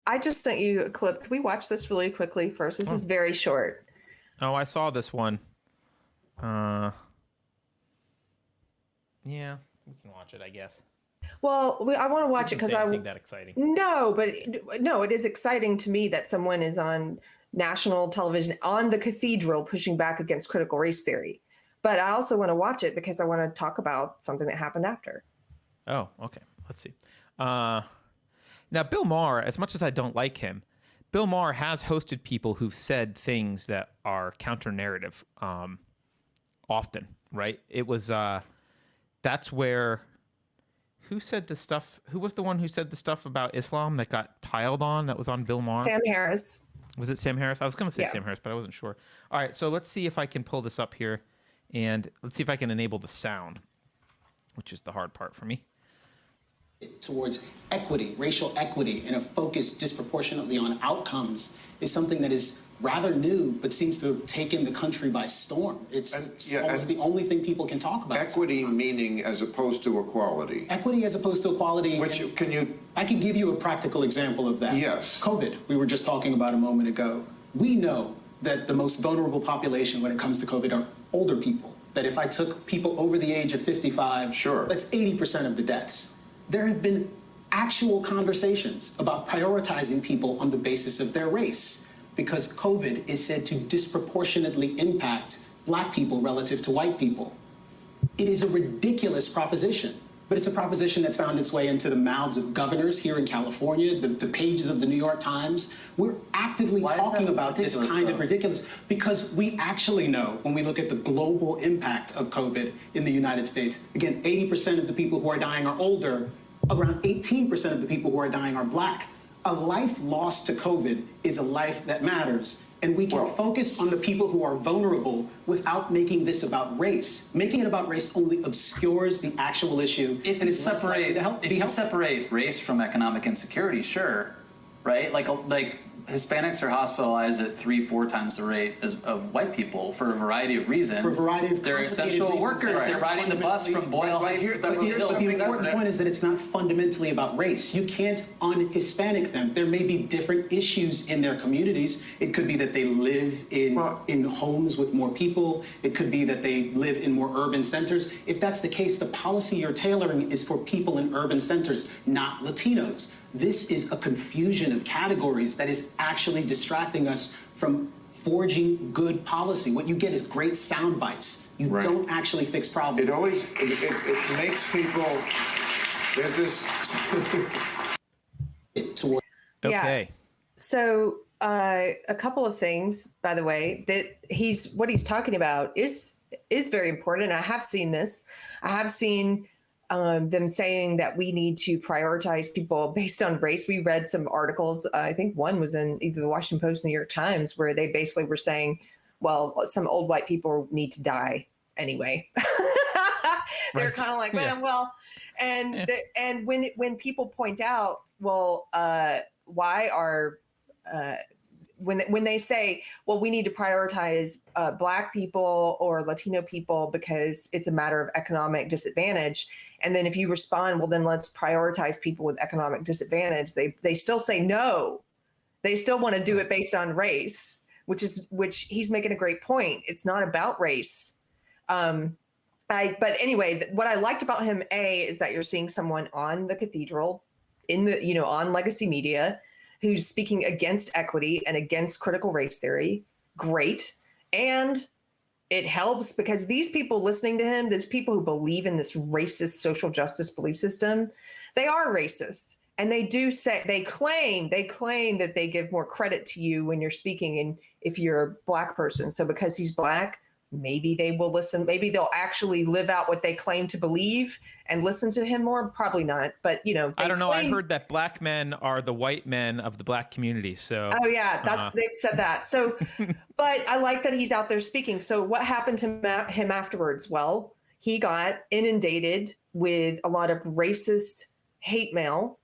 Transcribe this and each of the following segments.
I just sent you a clip. Can we watch this really quickly first? This is very short. Oh, I saw this one. Yeah, we can watch it, I guess. Well, I want to watch it because I think that exciting. No, but no, it is exciting to me that someone is on national television on the cathedral pushing back against critical race theory. But I also want to watch it because I want to talk about something that happened after. Oh, okay. Let's see. Now, Bill Maher, as much as I don't like him, Bill Maher has hosted people who've said things that are counter-narrative often, right? It was, that's where, who said the stuff, who was the one who said the stuff about Islam that got piled on, that was on Bill Maher? Sam Harris. Was it Sam Harris? I was going to say Sam Harris, but I wasn't sure. All right, so let's see if I can pull this up here, and let's see if I can enable the sound, which is the hard part for me. Towards equity, racial equity, and a focus disproportionately on outcomes is something that is rather new, but seems to have taken the country by storm. It's almost the only thing people can talk about. Equity meaning as opposed to equality. Equity as opposed to equality. Which, can you... I can give you a practical example of that. Yes. COVID, we were just talking about a moment ago. We know that the most vulnerable population when it comes to COVID are older people. That if I took people over the age of 55, sure, that's 80% of the deaths. There have been actual conversations about prioritizing people on the basis of their race because COVID is said to disproportionately impact Black people relative to white people. It is a ridiculous proposition, but it's a proposition that's found its way into the mouths of governors here in California, the pages of the New York Times. We're actively talking about this kind of ridiculous because we actually know when we look at the global impact of COVID in the United States, again, 80% of the people who are dying are older, around 18% of the people who are dying are Black. A life lost to COVID is a life that matters. And we can focus on the people who are vulnerable without making this about race. Making it about race only obscures the actual issue. If you separate race from economic insecurity, sure, right? Like Hispanics are hospitalized at 3-4 times the rate of white people for a variety of reasons. For a variety of they're essential workers. Right. They're riding the bus from Boyle Heights to Beverly Hills. But the important point is that it's not fundamentally about race. You can't un-Hispanic them. There may be different issues in their communities. It could be that they live in homes with more people. It could be that they live in more urban centers. If that's the case, the policy you're tailoring is for people in urban centers, not Latinos. This is a confusion of categories that is actually distracting us from forging good policy. What you get is great sound bites. You don't actually fix problems. It always, it makes people, there's this... Okay. So a couple of things, by the way, that what he's talking about is very important. I have seen this. I have seen them saying that we need to prioritize people based on race. We read some articles. I think one was in either the Washington Post or the New York Times, where they basically were saying, well, some old white people need to die anyway. They're kind of like, well, and when people point out, well, why are when they say, well, we need to prioritize Black people or Latino people because it's a matter of economic disadvantage. And then if you respond, well, then let's prioritize people with economic disadvantage. They still say no. They still want to do it based on race, which he's making a great point. It's not about race. But anyway, what I liked about him, is that you're seeing someone on the cathedral on legacy media who's speaking against equity and against critical race theory. Great. And it helps because these people listening to him, these people who believe in this racist social justice belief system, they are racist. And they claim that they give more credit to you when you're speaking and if you're a Black person. So because he's Black, maybe they will listen. Maybe they'll actually live out what they claim to believe and listen to him more. Probably not. But, I don't know. I heard that Black men are the white men of the Black community. So. Oh, yeah, they said that. So, but I like that he's out there speaking. So what happened to him afterwards? Well, he got inundated with a lot of racist hate mail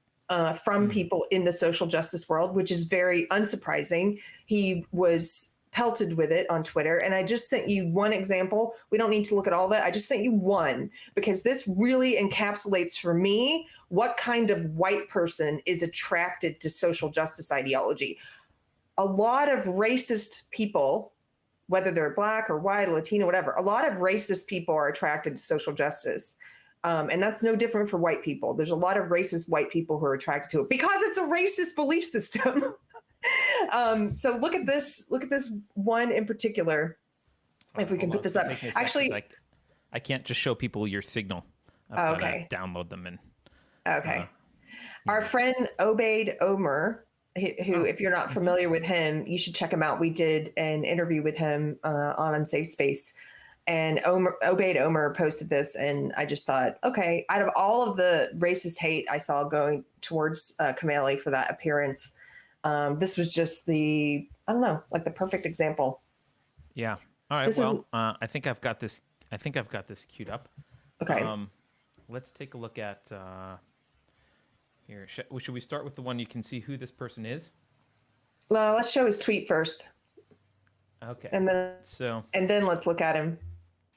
from people in the social justice world, which is very unsurprising. He was pelted with it on Twitter. And I just sent you one example. We don't need to look at all of it. I just sent you one because this really encapsulates for me what kind of white person is attracted to social justice ideology. A lot of racist people, whether they're Black or white or Latino, whatever, a lot of racist people are attracted to social justice. And that's no different for white people. There's a lot of racist white people who are attracted to it because it's a racist belief system. So look at this one in particular. If we can put this up. Actually, I can't just show people your signal. I've okay. gotta download them and. Okay. Our friend Obaid Omer, who, if you're not familiar with him, you should check him out. We did an interview with him on Unsafe Space. And Obaid Omer posted this, and I just thought, okay, out of all of the racist hate I saw going towards Kamali for that appearance, this was just the perfect example. Yeah. All right. I think I've got this. Queued up. Okay. Let's take a look at here. Should we start with the one you can see who this person is? Well, let's show his tweet first. Okay. And then let's look at him.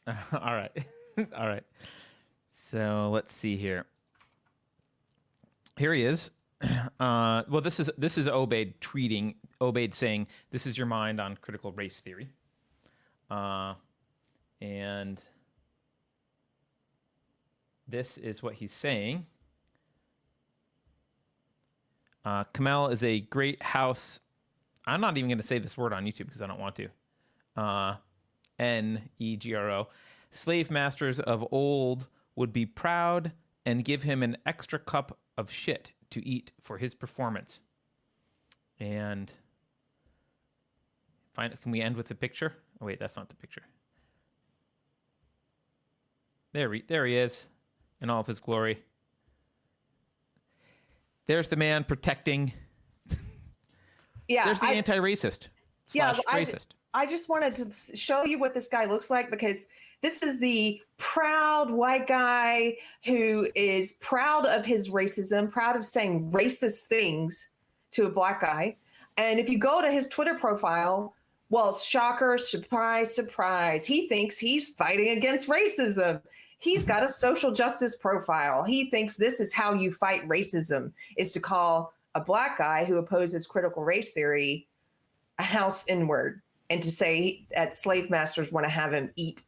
All right. All right. So let's see here. Here he is. Well, this is Obaid tweeting. Obaid saying, "This is your mind on critical race theory," and this is what he's saying. Kamel is a great house. I'm not even going to say this word on YouTube because I don't want to. Negro. Slave masters of old would be proud and give him an extra cup of shit to eat for his performance. And can we end with the picture? Oh wait, that's not the picture. There he is in all of his glory. There's the man protecting. Yeah, there's the anti-racist / racist. I just wanted to show you what this guy looks like because this is the proud white guy who is proud of his racism, proud of saying racist things to a Black guy. And if you go to his Twitter profile, well, shocker, surprise, surprise. He thinks he's fighting against racism. He's got a social justice profile. He thinks this is how you fight racism, is to call a Black guy who opposes critical race theory a house N-word, and to say that slave masters want to have him eat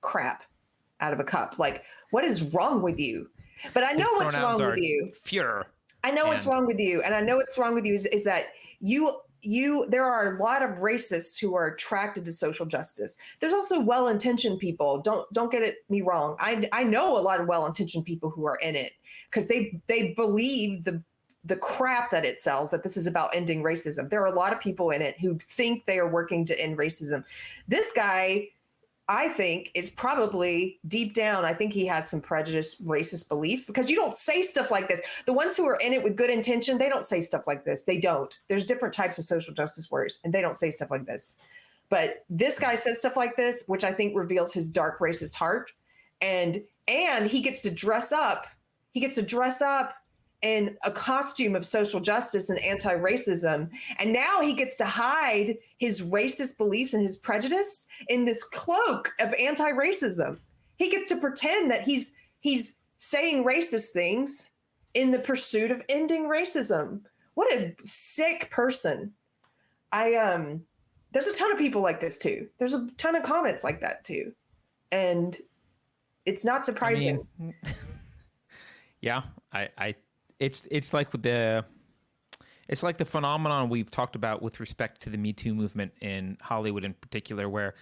crap out of a cup. Like, what is wrong with you? But I know what's wrong with you. Fuhrer. I know what's wrong with you. And I know what's wrong with you is that there are a lot of racists who are attracted to social justice. There's also well-intentioned people. Don't get me wrong. I know a lot of well-intentioned people who are in it because they believe the crap that it sells, that this is about ending racism. There are a lot of people in it who think they are working to end racism. This guy, I think, is probably deep down, I think he has some prejudiced racist beliefs because you don't say stuff like this. The ones who are in it with good intention, they don't say stuff like this. They don't. There's different types of social justice warriors, and they don't say stuff like this. But this guy says stuff like this, which I think reveals his dark racist heart. And he gets to dress up. He gets to dress up in a costume of social justice and anti-racism. And now he gets to hide his racist beliefs and his prejudice in this cloak of anti-racism. He gets to pretend that he's saying racist things in the pursuit of ending racism. What a sick person. There's a ton of people like this too. There's a ton of comments like that too. And it's not surprising. I mean, yeah, It's like the phenomenon we've talked about with respect to the Me Too movement in Hollywood in particular, where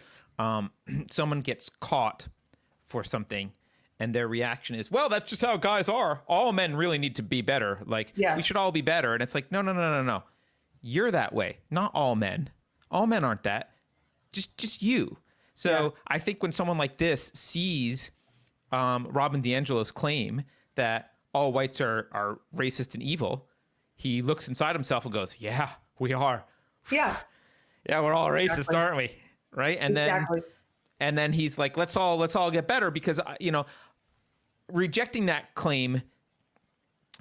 someone gets caught for something and their reaction is, well, that's just how guys are. All men really need to be better. Like, we should all be better. And it's like, no. You're that way. Not all men. All men aren't that. Just you. So I think when someone like this sees Robin DiAngelo's claim that all whites are racist and evil, he looks inside himself and goes, yeah, we are. Yeah. Yeah, we're all racist, aren't we? Right? And then he's like, let's all get better, because rejecting that claim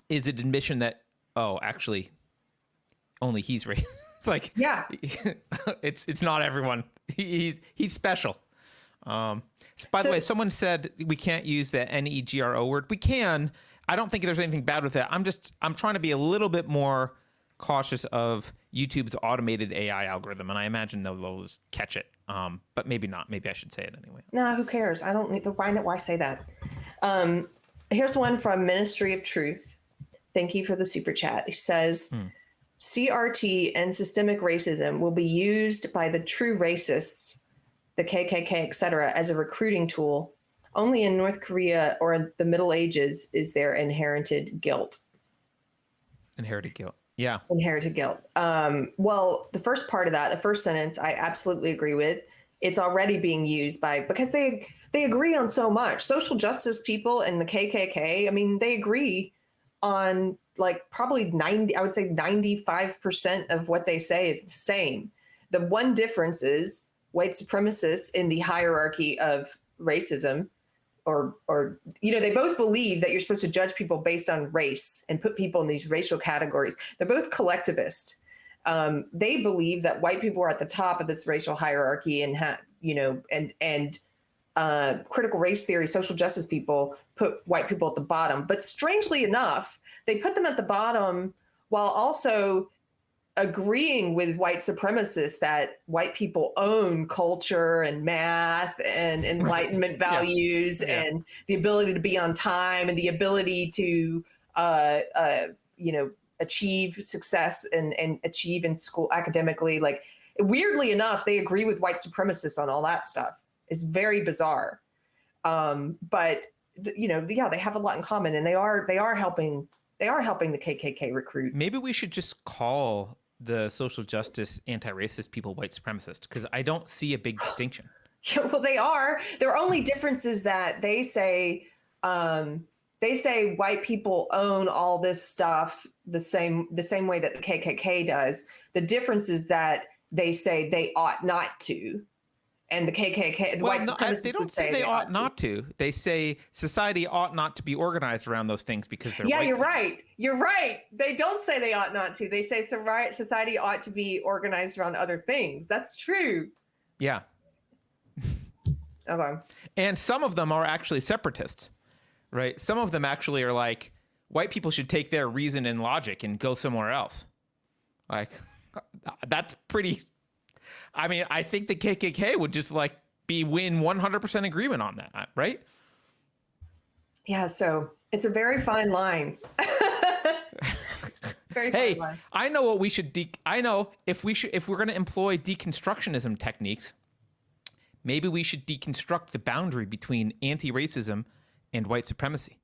is an admission that, oh, actually only he's racist. It's like, Yeah. it's not everyone. He's special. By the way, someone said we can't use the NEGRO word. We can. I don't think there's anything bad with that. I'm trying to be a little bit more cautious of YouTube's automated AI algorithm, and I imagine they'll just catch it. But maybe not. Maybe I should say it anyway. No, who cares? I don't need to. Why say that? Here's one from Ministry of Truth. Thank you for the super chat. He says, CRT and systemic racism will be used by the true racists, the KKK, etc., as a recruiting tool. Only in North Korea or in the Middle Ages is there inherited guilt. Inherited guilt. Yeah. Inherited guilt. Well, the first part of that, the first sentence, I absolutely agree with. It's already being used because they agree on so much. Social justice people and the KKK, I mean, they agree on like probably 95% of what they say is the same. The one difference is white supremacists in the hierarchy of racism, or they both believe that you're supposed to judge people based on race and put people in these racial categories. They're both collectivist. They believe that white people are at the top of this racial hierarchy and critical race theory, social justice people put white people at the bottom. But strangely enough, they put them at the bottom while also agreeing with white supremacists that white people own culture and math and Enlightenment values and the ability to be on time and the ability to, achieve success and achieve in school academically. Like, weirdly enough, they agree with white supremacists on all that stuff. It's very bizarre. But they have a lot in common, and they are helping the KKK recruit. Maybe we should just call the social justice anti-racist people white supremacists, because I don't see a big distinction. Yeah, well, they are. Their only difference is that they say white people own all this stuff the same way that the KKK does. The difference is that they say they ought not to. And the KKK, white supremacists they don't would say they ought not to. They say society ought not to be organized around those things because they're white. You're right. You're right. They don't say they ought not to. They say society ought to be organized around other things. That's true. Yeah. Okay. And some of them are actually separatists, right? Some of them actually are like, white people should take their reason and logic and go somewhere else. Like, that's pretty... I mean, I think the KKK would just win 100% agreement on that, right? Yeah, so it's a very fine line. Very fine line. I know what we should I know if we're going to employ deconstructionism techniques, maybe we should deconstruct the boundary between anti-racism and white supremacy.